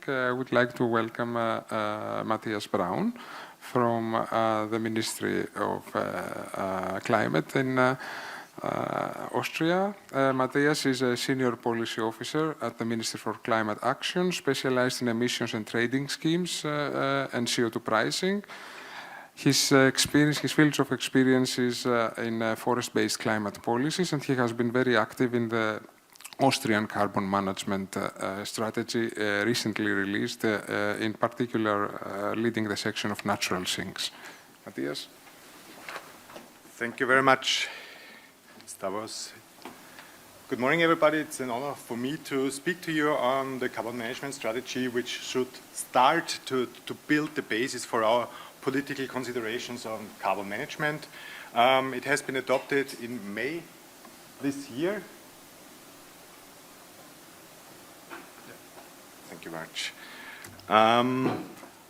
I would like to welcome Matthias Braun from the Ministry of Climate in Austria. Matthias is a senior policy officer at the Ministry for Climate Action, specialized in emissions and trading schemes and CO2 pricing. His fields of experience is in forest-based climate policies, and he has been very active in the Austrian carbon management strategy recently released, in particular leading the section of natural sinks. Matthias? Thank you very much, Stavros. Good morning, everybody. It's an honor for me to speak to you on the carbon management strategy, which should start to build the basis for our political considerations on carbon management. It has been adopted in May this year. Thank you very much.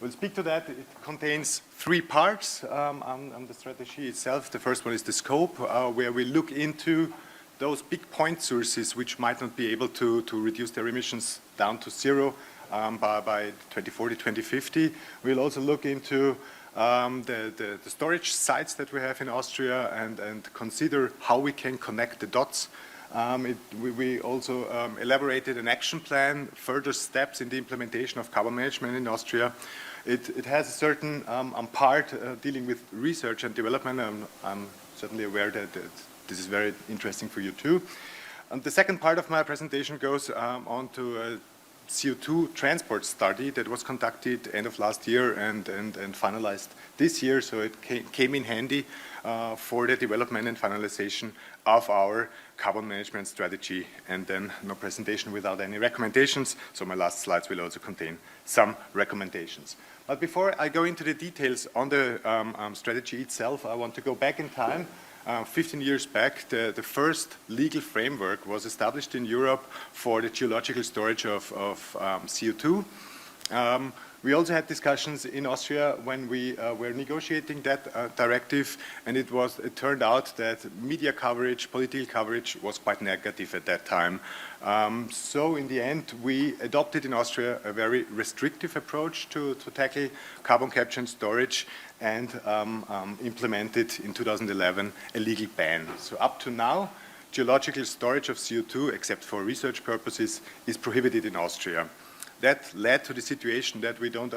We'll speak to that. It contains three parts on the strategy itself. The first one is the scope, where we look into those big point sources which might not be able to reduce their emissions down to zero by 2040, 2050. We'll also look into the storage sites that we have in Austria and consider how we can connect the dots. We also elaborated an action plan, further steps in the implementation of carbon management in Austria. It has a certain part dealing with research and development. I'm certainly aware that this is very interesting for you too. And the second part of my presentation goes on to a CO2 transport study that was conducted end of last year and finalized this year, so it came in handy for the development and finalization of our carbon management strategy. And then no presentation without any recommendations, so my last slides will also contain some recommendations. But before I go into the details on the strategy itself, I want to go back in time. 15 years back, the first legal framework was established in Europe for the geological storage of CO2. We also had discussions in Austria when we were negotiating that directive, and it turned out that media coverage, political coverage was quite negative at that time. So in the end, we adopted in Austria a very restrictive approach to tackle carbon capture and storage, and implemented in 2011 a legal ban. So up to now, geological storage of CO2, except for research purposes, is prohibited in Austria. That led to the situation that we don't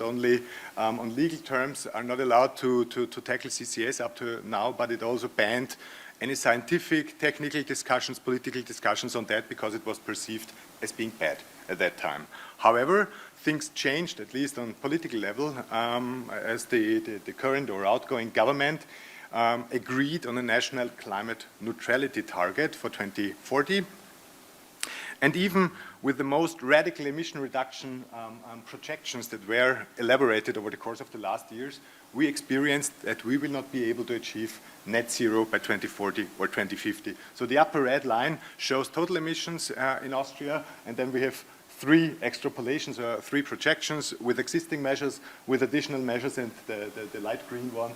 only, on legal terms, are not allowed to tackle CCS up to now, but it also banned any scientific, technical discussions, political discussions on that, because it was perceived as being bad at that time. However, things changed, at least on political level, as the current or outgoing government agreed on a national climate neutrality target for 2040. And even with the most radical emission reduction projections that were elaborated over the course of the last years, we experienced that we will not be able to achieve net zero by 2040 or 2050. So the upper red line shows total emissions in Austria, and then we have three extrapolations, three projections with existing measures, with additional measures, and the light green one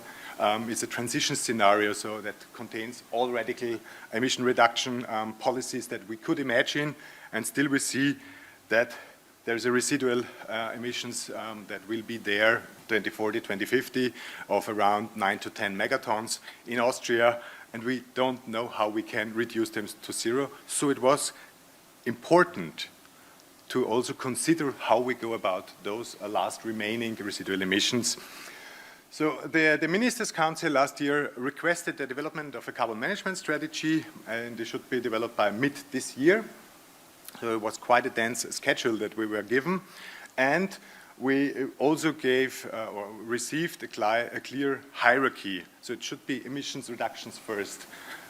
is a transition scenario, so that contains all radical emission reduction policies that we could imagine, and still we see that there's a residual emissions that will be there 2040, 2050 of around 9 to 10 megatons in Austria, and we don't know how we can reduce them to zero. So it was important to also consider how we go about those last remaining residual emissions. So the Ministers' Council last year requested the development of a carbon management strategy, and it should be developed by mid this year. So it was quite a dense schedule that we were given. And we also gave or received a clear hierarchy. So it should be emissions reductions first.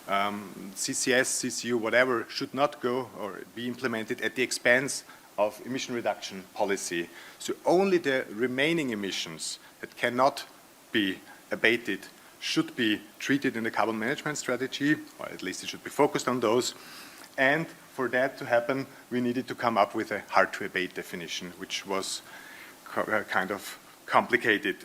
CCS, CCU, whatever, should not go or be implemented at the expense of emission reduction policy. So only the remaining emissions that cannot be abated should be treated in the carbon management strategy, or at least it should be focused on those. And for that to happen, we needed to come up with a hard-to-abate definition, which was kind of complicated.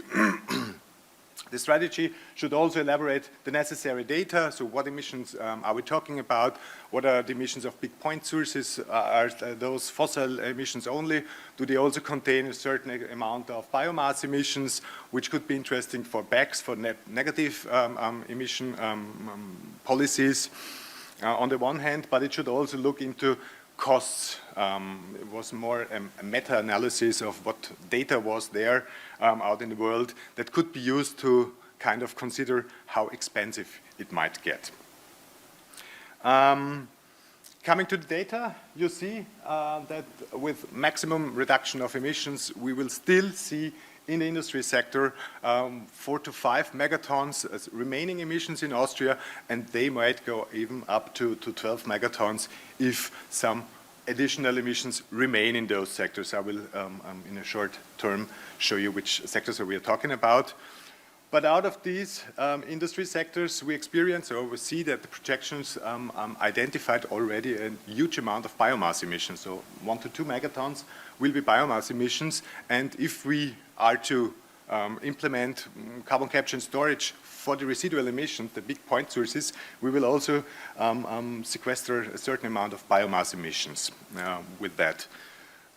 The strategy should also elaborate the necessary data. So what emissions are we talking about? What are the emissions of big point sources? Are those fossil emissions only? Do they also contain a certain amount of biomass emissions, which could be interesting for BECS, for negative emission policies on the one hand, but it should also look into costs. It was more a meta-analysis of what data was there out in the world that could be used to kind of consider how expensive it might get. Coming to the data, you see that with maximum reduction of emissions, we will still see in the industry sector 4 to 5 megatons as remaining emissions in Austria, and they might go even up to 12 megatons if some additional emissions remain in those sectors. I will, in a short term, show you which sectors we are talking about. But out of these industry sectors, we experience or we see that the projections identified already a huge amount of biomass emissions. So 1 to 2 megatons will be biomass emissions. And if we are to implement carbon capture and storage for the residual emissions, the big point sources, we will also sequester a certain amount of biomass emissions with that.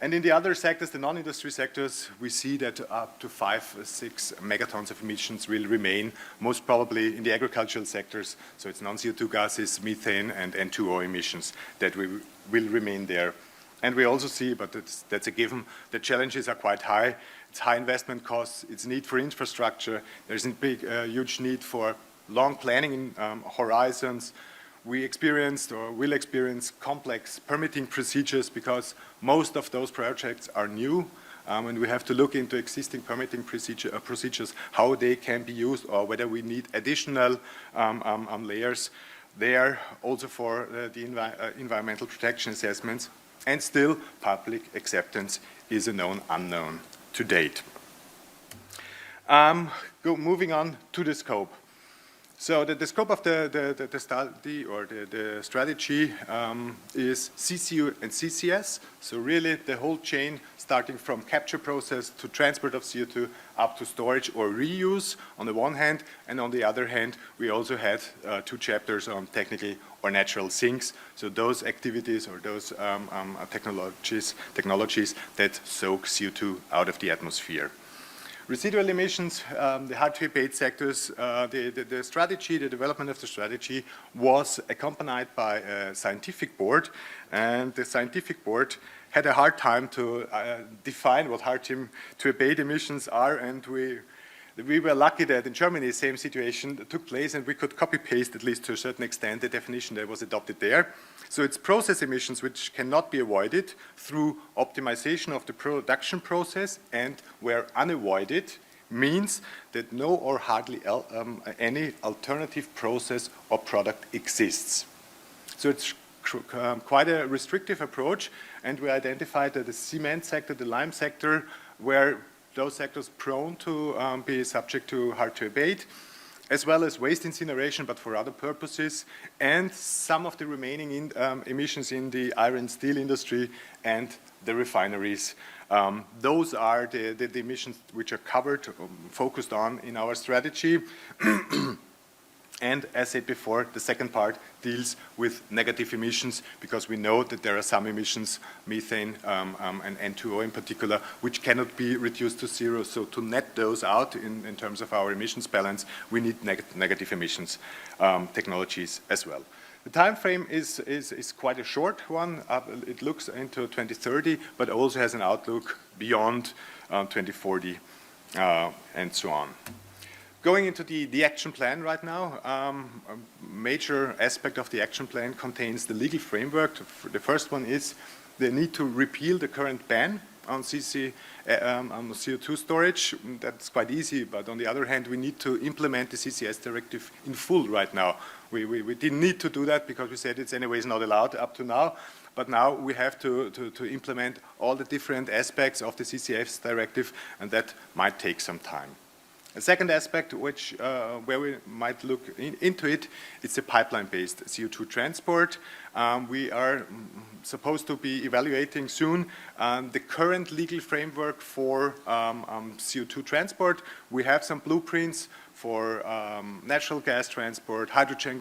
And in the other sectors, the non-industry sectors, we see that up to 5 or 6 megatons of emissions will remain, most probably in the agricultural sectors. So it's non-CO2 gases, methane, and N2O emissions that will remain there. And we also see, but that's a given, the challenges are quite high. It's high investment costs, it's need for infrastructure, there's a huge need for long planning horizons. We experienced or will experience complex permitting procedures because most of those projects are new, and we have to look into existing permitting procedures, how they can be used or whether we need additional layers there, also for the environmental protection assessments. And still, public acceptance is a known unknown to date. Moving on to the scope. So the scope of the study or the strategy is CCU and CCS. So really the whole chain starting from capture process to transport of CO2 up to storage or reuse on the one hand, and on the other hand we also had 2 chapters on technical or natural sinks. So those activities or those technologies that soak CO2 out of the atmosphere. Residual emissions, the hard-to-abate sectors, the strategy, the development of the strategy was accompanied by a scientific board, and the scientific board had a hard time to define what hard-to-abate emissions are, and we were lucky that in Germany the same situation took place and we could copy-paste, at least to a certain extent, the definition that was adopted there. So it's process emissions which cannot be avoided through optimization of the production process, and where unavoided means that no or hardly any alternative process or product exists. So it's quite a restrictive approach, and we identified that the cement sector, the lime sector, where those sectors prone to be subject to hard-to-abate, as well as waste incineration, but for other purposes, and some of the remaining emissions in the iron steel industry and the refineries. Those are the emissions which are covered, focused on in our strategy. And as said before, the second part deals with negative emissions, because we know that there are some emissions, methane and N2O in particular, which cannot be reduced to zero. So to net those out in terms of our emissions balance, we need negative emissions technologies as well. The time frame is quite a short one. It looks into 2030, but also has an outlook beyond 2040 and so on. Going into the action plan right now, a major aspect of the action plan contains the legal framework. The first one is the need to repeal the current ban on CO2 storage. That's quite easy, but on the other hand, we need to implement the CCS directive in full right now. We didn't need to do that because we said it's anyways not allowed up to now, but now we have to implement all the different aspects of the CCS directive, and that might take some time. A second aspect, where we might look into it, is the pipeline-based CO2 transport. We are supposed to be evaluating soon the current legal framework for CO2 transport. We have some blueprints for natural gas transport, hydrogen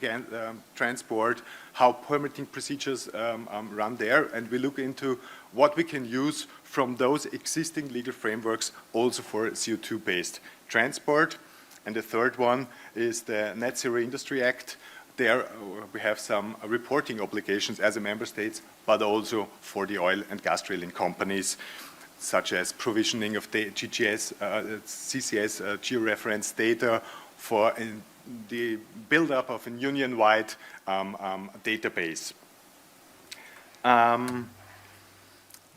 transport, how permitting procedures run there, and we look into what we can use from those existing legal frameworks also for CO2-based transport. And the third one is the Net Zero Industry Act. There we have some reporting obligations as a member states, but also for the oil and gas drilling companies, such as provisioning of the GGS, CCS georeference data for the build-up of a union-wide database.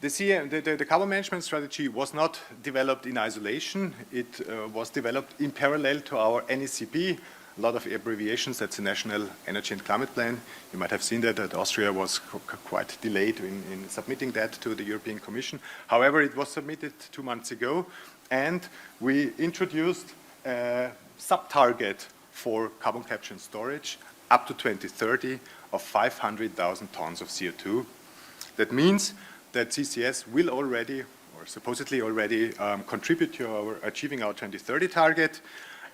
The carbon management strategy was not developed in isolation. It was developed in parallel to our NECP. A lot of abbreviations. That's the National Energy and Climate Plan. You might have seen that Austria was quite delayed in submitting that to the European Commission. However, it was submitted 2 months ago, and we introduced a sub-target for carbon capture and storage up to 2030 of 500,000 tons of CO2. That means that CCS will already, or supposedly already, contribute to achieving our 2030 target,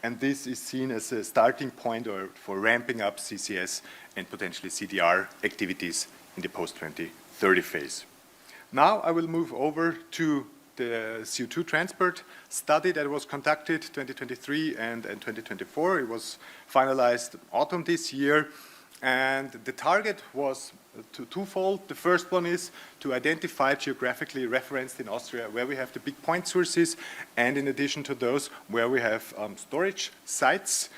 and this is seen as a starting point for ramping up CCS and potentially CDR activities in the post-2030 phase. Now I will move over to the CO2 transport study that was conducted 2023 and 2024. It was finalized autumn this year, and the target was twofold. The first one is to identify geographically referenced in Austria where we have the big point sources, and in addition to those where we have storage sites,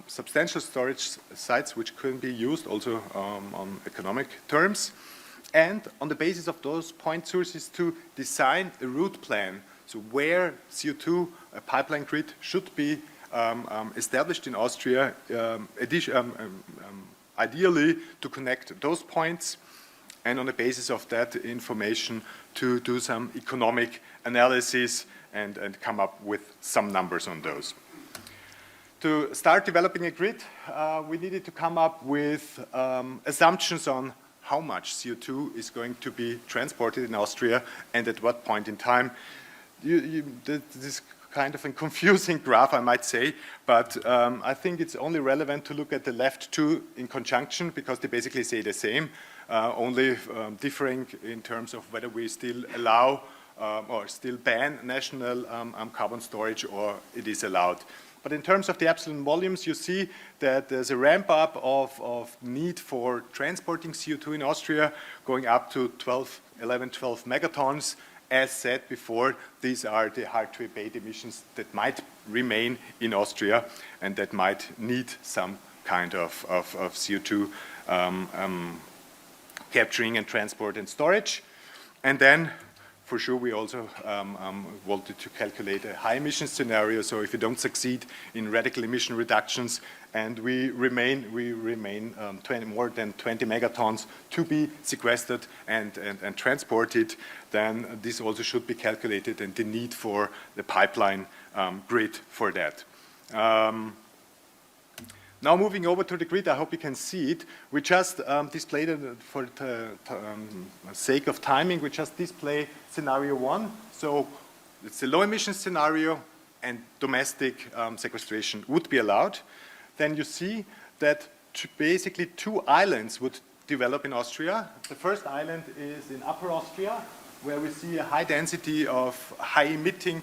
substantial storage sites which can be used also on economic terms. And on the basis of those point sources to design a route plan, so where CO2 pipeline grid should be established in Austria, ideally to connect those points, and on the basis of that information to do some economic analysis and come up with some numbers on those. To start developing a grid, we needed to come up with assumptions on how much CO2 is going to be transported in Austria and at what point in time. This kind of a confusing graph, I might say, but I think it's only relevant to look at the left two in conjunction because they basically say the same, only differing in terms of whether we still allow or still ban national carbon storage or it is allowed. But in terms of the absolute volumes, you see that there's a ramp up of need for transporting CO2 in Austria going up to 11, 12 megatons. As said before, these are the hard-to-abate emissions that might remain in Austria and that might need some kind of CO2 capturing and transport and storage. And then, for sure, we also wanted to calculate a high emission scenario. So if you don't succeed in radical emission reductions and we remain more than 20 megatons to be sequestered and transported, then this also should be calculated and the need for the pipeline grid for that. Now moving over to the grid, I hope you can see it. We just displayed it for the sake of timing. We just display scenario 1. So it's a low emission scenario and domestic sequestration would be allowed. Then you see that basically 2 islands would develop in Austria. The first island is in Upper Austria, where we see a high density of high emitting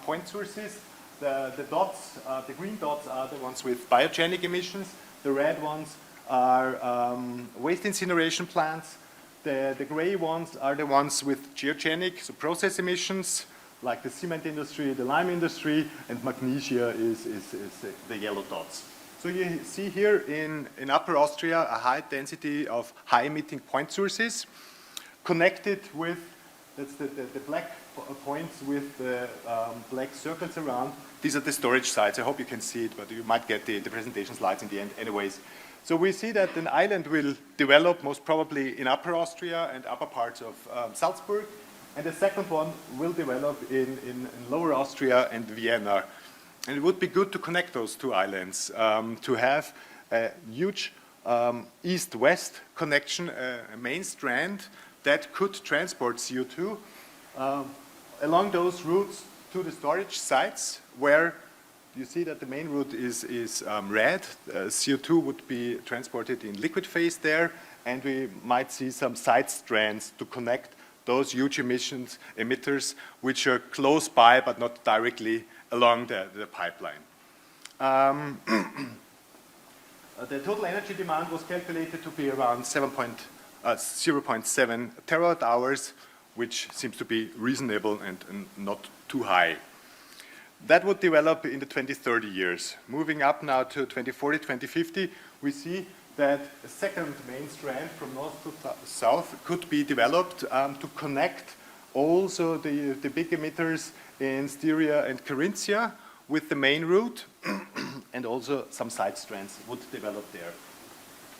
point sources. The dots, the green dots are the ones with biogenic emissions. The red ones are waste incineration plants. The gray ones are the ones with geogenic, so process emissions, like the cement industry, the lime industry, and magnesia is the yellow dots. So you see here in Upper Austria a high density of high emitting point sources connected with, that's the black points with the black circles around. These are the storage sites. I hope you can see it, but you might get the presentation slides in the end anyways. So we see that an island will develop most probably in Upper Austria and upper parts of Salzburg, and the second one will develop in Lower Austria and Vienna. And it would be good to connect those two islands, to have a huge east-west connection, a main strand that could transport CO2 along those routes to the storage sites, where you see that the main route is red. CO2 would be transported in liquid phase there, and we might see some side strands to connect those huge emitters which are close by but not directly along the pipeline. The total energy demand was calculated to be around 0.7 terawatt hours, which seems to be reasonable and not too high. That would develop in the 2030 years. Moving up now to 2040, 2050, we see that a second main strand from north to south could be developed to connect also the big emitters in Styria and Carinthia with the main route, and also some side strands would develop there.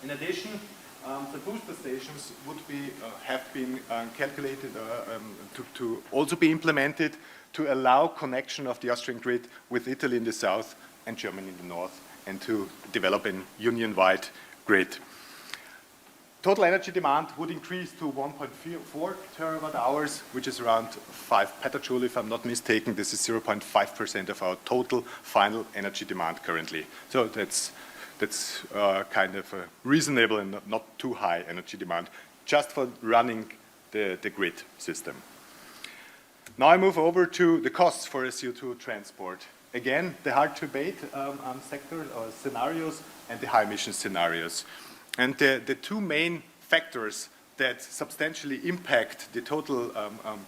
In addition, the booster stations would have been calculated to also be implemented to allow connection of the Austrian grid with Italy in the south and Germany in the north, and to develop a union-wide grid. Total energy demand would increase to 1.4 terawatt hours, which is around 5 petajoule, if I'm not mistaken. This is 0.5% of our total final energy demand currently. So that's kind of a reasonable and not too high energy demand, just for running the grid system. Now I move over to the costs for a CO2 transport. Again, the hard-to-abate sector or scenarios and the high-emission scenarios. And the two main factors that substantially impact the total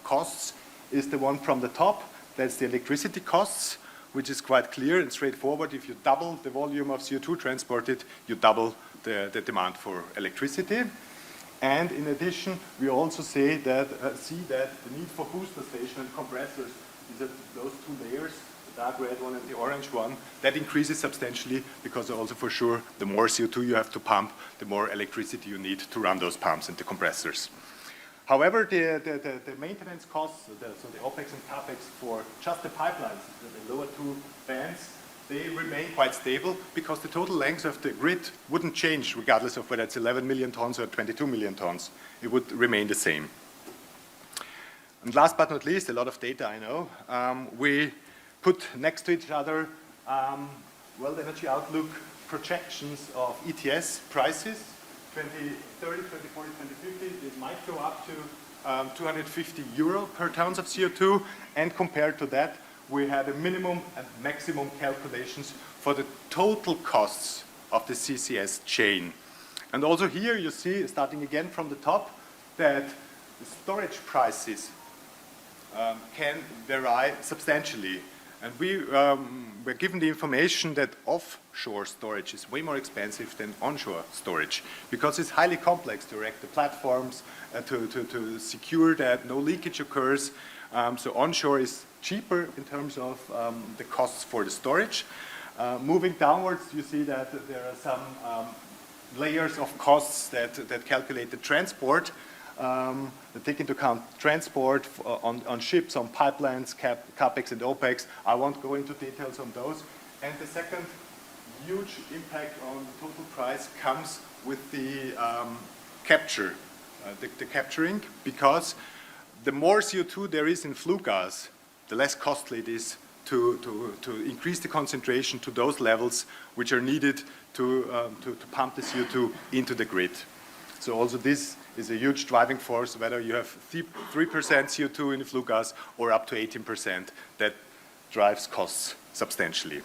costs is the one from the top, that's the electricity costs, which is quite clear and straightforward. If you double the volume of CO2 transported, you double the demand for electricity. And in addition, we also see that the need for booster station and compressors, those two layers, the dark red one and the orange one, that increases substantially, because also for sure the more CO2 you have to pump, the more electricity you need to run those pumps and the compressors. However, the maintenance costs, so the OPEX and CAPEX for just the pipelines, the lower two bands, they remain quite stable, because the total length of the grid wouldn't change regardless of whether it's 11 million tons or 22 million tons. It would remain the same. And last but not least, a lot of data I know, we put next to each other World Energy Outlook projections of ETS prices, 2030, 2040, 2050. It might go up to 250 euro per tons of CO2, and compared to that, we had a minimum and maximum calculations for the total costs of the CCS chain. And also here you see, starting again from the top, that the storage prices can vary substantially. And we were given the information that offshore storage is way more expensive than onshore storage, because it's highly complex to erect the platforms, to secure that no leakage occurs. So onshore is cheaper in terms of the costs for the storage. Moving downwards, you see that there are some layers of costs that calculate the transport, that take into account transport on ships, on pipelines, CAPEX and OPEX. I won't go into details on those. And the second huge impact on the total price comes with the capture, the capturing, because the more CO2 there is in flue gas, the less costly it is to increase the concentration to those levels which are needed to pump the CO2 into the grid. So also this is a huge driving force, whether you have 3% CO2 in the flue gas or up to 18%, that drives costs substantially.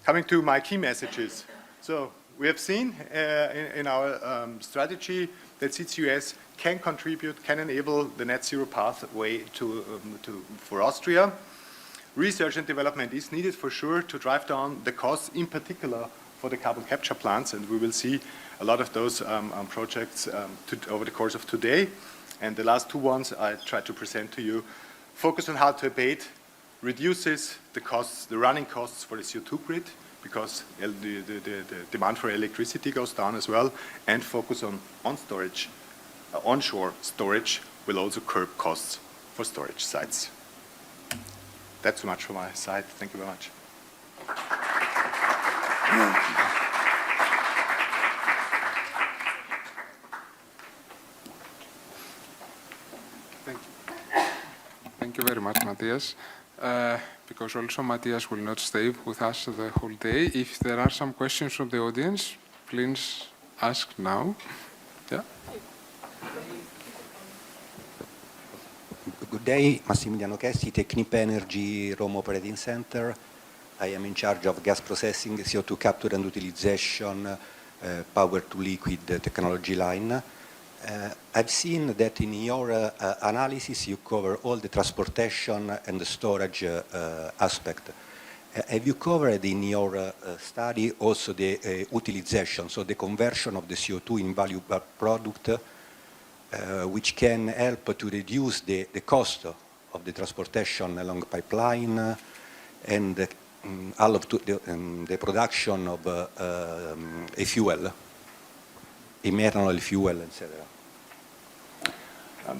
Coming to my key messages. So we have seen in our strategy that CCUS can contribute, can enable the net zero pathway for Austria. Research and development is needed for sure to drive down the costs, in particular for the carbon capture plants, and we will see a lot of those projects over the course of today. And the last two ones I try to present to you. Focus on how to abate reduces the costs, the running costs for the CO2 grid, because the demand for electricity goes down as well, and focus on storage. Onshore storage will also curb costs for storage sites. that's so much from my side. Thank you very much. Thank you very much, Matthias. Because also Matthias will not stay with us the whole day. If there are some questions from the audience, please ask now. Yeah. Good day, Massimiliano Chessi, Technip Energy Rome Operating Center. I am in charge of gas processing, CO2 capture and utilization, power to liquid technology line. I've seen that in your analysis you cover all the transportation and the storage aspect. Have you covered in your study also the utilization, so the conversion of the CO2 in valuable product, which can help to reduce the cost of the transportation along pipeline and all of the production of a fuel, a methanol fuel, etc.?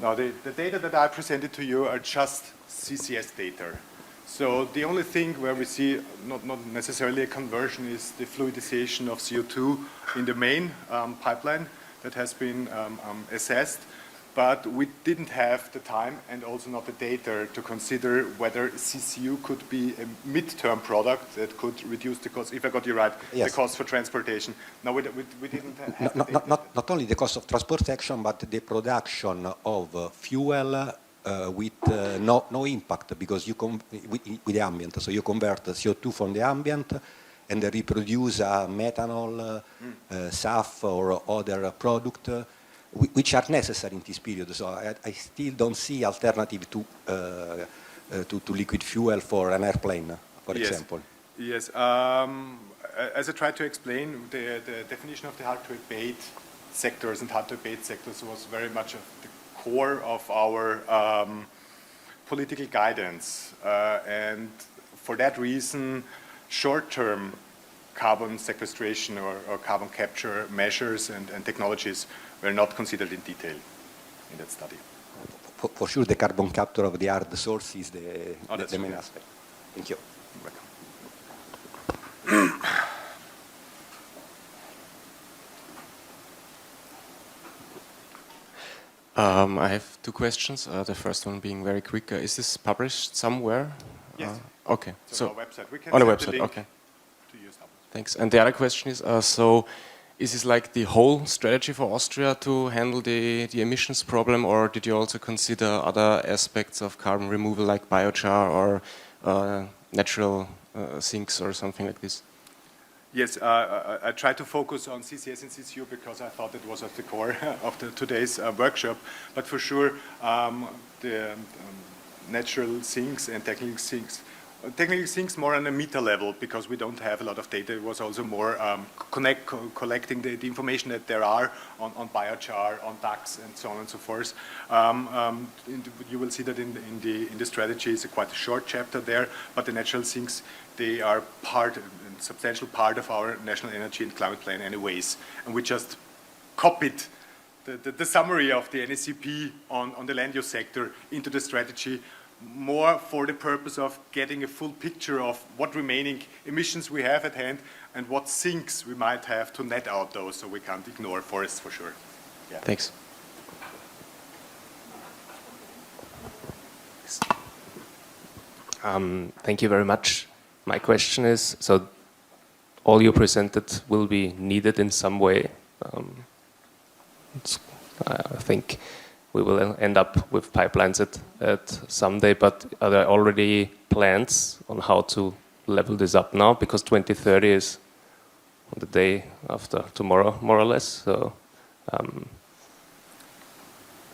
No, the data that I presented to you are just CCS data. So the only thing where we see not necessarily a conversion is the fluidization of CO2 in the main pipeline that has been assessed. But we didn't have the time and also not the data to consider whether CCU could be a mid-term product that could reduce the cost, if I got you right, yes, the cost for transportation. No, we didn't have not only the cost of transportation, but the production of fuel with no impact, because you with the ambient. So you convert the CO2 from the ambient and reproduce methanol, SAF or other product, which are necessary in this period. So I still don't see alternative to liquid fuel for an airplane, for example. Yes. As I tried to explain, the definition of the hard-to-abate sectors and hard-to-abate sectors was very much at the core of our political guidance. And for that reason, short-term carbon sequestration or carbon capture measures and technologies were not considered in detail in that study. For sure, the carbon capture of the hard source is the main aspect. Thank you. I have two questions. The first one being very quick. Is this published somewhere? Yes. Okay. So on our website. We can on the send website. the link Okay. to use that. Thanks. And the other question is, so is this like the whole strategy for Austria to handle the emissions problem, or did you also consider other aspects of carbon removal like biochar or natural sinks or something like this? Yes, I tried to focus on CCS and CCU because I thought it was at the core of today's workshop. But for sure, the natural sinks and technical sinks more on a meta level because we don't have a lot of data. It was also more collecting the information that there are on biochar, on ducts, and so on and so forth. You will see that in the strategy is quite a short chapter there, but the natural sinks, they are a substantial part of our national energy and climate plan anyways. And we just copied the summary of the NSCP on the land use sector into the strategy, more for the purpose of getting a full picture of what remaining emissions we have at hand and what sinks we might have to net out those, so we can't ignore forests for sure. Yeah. Thanks. Thank you very much. My question is, so all you presented will be needed in some way. I think we will end up with pipelines at someday, but are there already plans on how to level this up now? Because 2030 is the day after tomorrow, more or less. So,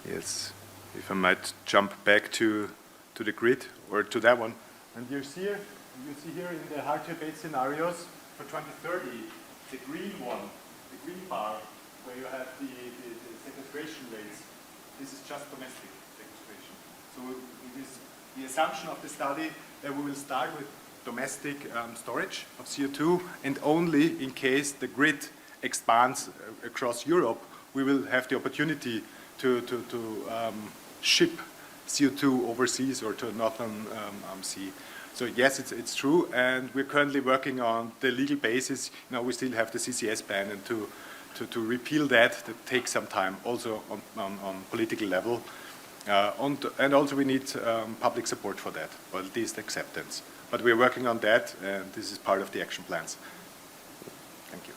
yes, if I might jump back to the grid or to that one. And you see here in the hard-to-abate scenarios for 2030, the green one, the green bar, where you have the sequestration rates. This is just domestic sequestration. So it is the assumption of the study that we will start with domestic storage of CO2, and only in case the grid expands across Europe, we will have the opportunity to ship CO2 overseas or to northern sea. So yes, it's true, and we're currently working on the legal basis. We still have the CCS ban, and to repeal that takes some time, also on political level. And also we need public support for that, or at least acceptance. But we're working on that, and this is part of the action plans. Thank you.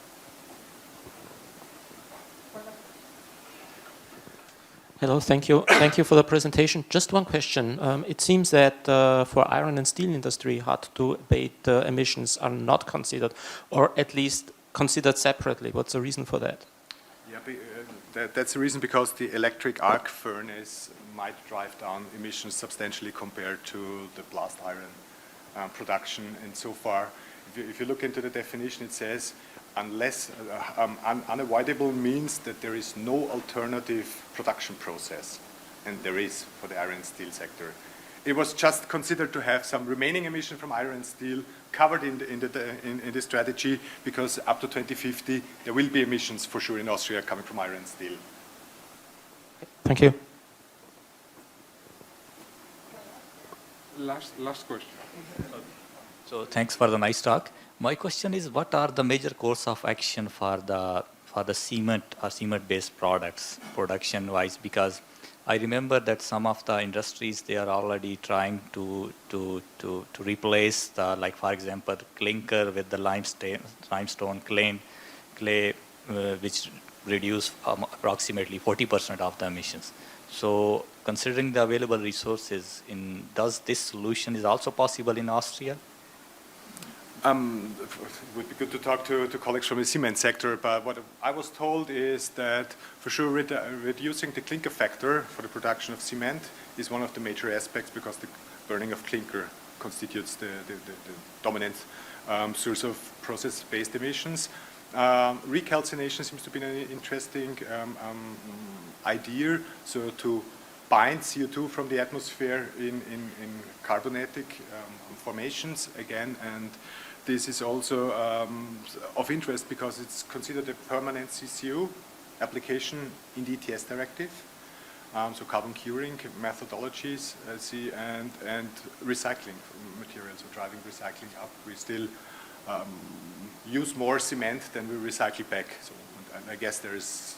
Hello, thank you. Thank you for the presentation. Just one question. It seems that for iron and steel industry, hard to abate emissions are not considered, or at least considered separately. What's the reason for that? Yeah, that's the reason, because the electric arc furnace might drive down emissions substantially compared to the blast iron production. And so far, if you look into the definition, it says unless unavoidable means that there is no alternative production process, and there is for the iron and steel sector. It was just considered to have some remaining emission from iron and steel covered in the strategy, because up to 2050 there will be emissions for sure in Austria coming from iron and steel. Thank you. Last question. So thanks for the nice talk. My question is, what are the major course of action for the cement or cement-based products production-wise? Because I remember that some of the industries, they are already trying to replace the, like for example, clinker with the limestone clay, which reduce approximately 40% of the emissions. So considering the available resources, does this solution is also possible in Austria? It would be good to talk to colleagues from the cement sector, but what I was told is that for sure reducing the clinker factor for the production of cement is one of the major aspects, because the burning of clinker constitutes the dominant source of process-based emissions. Recalcination seems to be an interesting idea, so to bind CO2 from the atmosphere in carbonatic formations again, and this is also of interest because it's considered a permanent CCU application in the ETS directive. So carbon curing methodologies, and recycling materials, so driving recycling up. We still use more cement than we recycle back. So I guess there is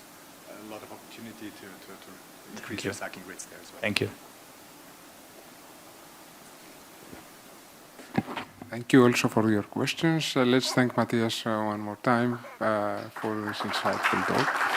a lot of opportunity to increase recycling rates there as well. Thank you. Thank you also for your questions. Let's thank Matthias one more time for this insightful talk.